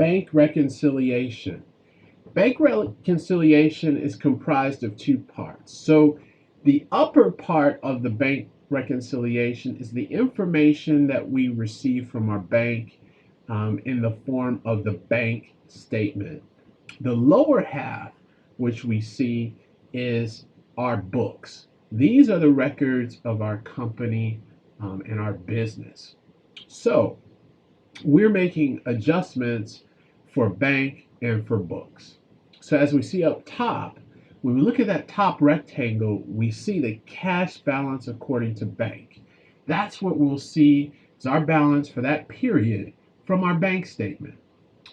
Bank reconciliation. Bank reconciliation is comprised of two parts. So the upper part of the bank reconciliation is the information that we receive from our bank in the form of the bank statement. The lower half, which we see, is our books. These are the records of our company and our business. So we're making adjustments for bank and for books. So as we see up top, when we look at that top rectangle, we see the cash balance according to bank. That's what we'll see is our balance for that period from our bank statement.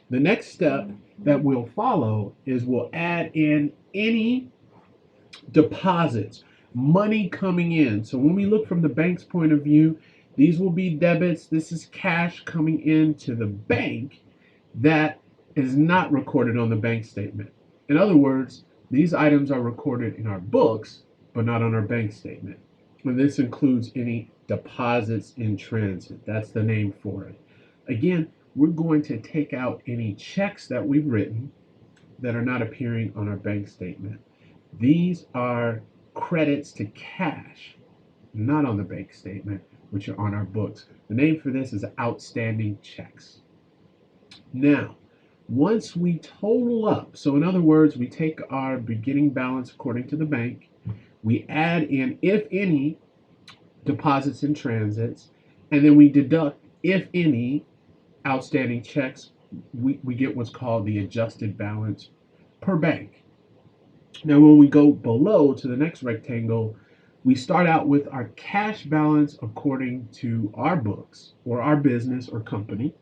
The next step that we'll follow is we'll add in any deposits, money coming in. So when we look from the bank's point of view, these will be debits. This is cash coming into the bank that is not recorded on the bank statement. In other words, these items are recorded in our books, but not on our bank statement. And this includes any deposits in transit. That's the name for it. Again, we're going to take out any checks that we've written that are not appearing on our bank statement. These are credits to cash, not on the bank statement, which are on our books. The name for this is outstanding checks. Now, once we total up, so in other words, we take our beginning balance according to the bank, we add in, if any, deposits and transits, and then we deduct, if any, outstanding checks, we get what's called the adjusted balance per bank. Now, when we go below to the next rectangle, we start out with our cash balance according to our books or our business or company.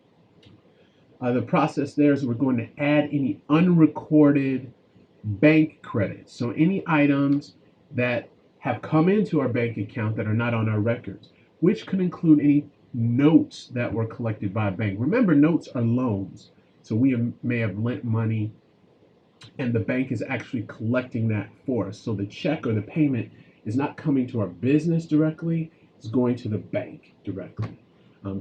The process there is we're going to add any unrecorded bank credits. So any items that have come into our bank account that are not on our records, which could include any notes that were collected by a bank. Remember, notes are loans. So we may have lent money and the bank is actually collecting that for us. So the check or the payment is not coming to our business directly, it's going to the bank directly.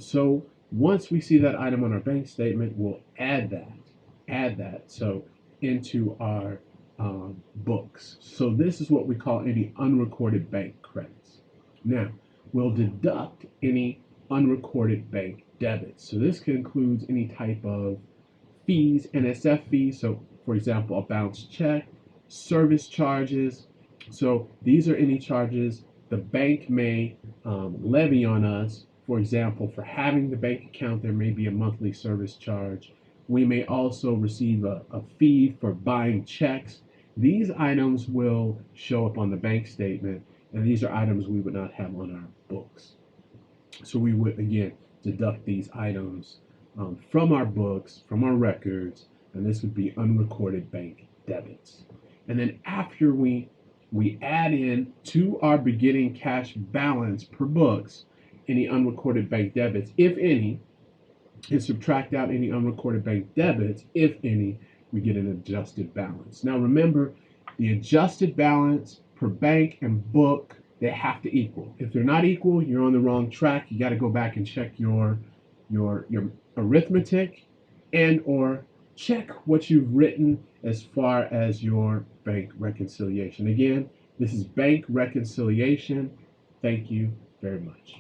So once we see that item on our bank statement, we'll add that so into our books. So this is what we call any unrecorded bank credits. Now, we'll deduct any unrecorded bank debits. So this can include any type of fees, NSF fees. So for example, a bounced check, service charges. So these are any charges the bank may levy on us. For example, for having the bank account, there may be a monthly service charge. We may also receive a fee for buying checks. These items will show up on the bank statement, and these are items we would not have on our books. So we would, again, deduct these items from our books, from our records, and this would be unrecorded bank debits. And then after we add in to our beginning cash balance per books any unrecorded bank debits, if any, and subtract out any unrecorded bank debits, if any, we get an adjusted balance. Now remember, the adjusted balance per bank and book, they have to equal. If they're not equal, you're on the wrong track. You got to go back and check your arithmetic and or check what you've written as far as your bank reconciliation. Again, this is bank reconciliation. Thank you very much.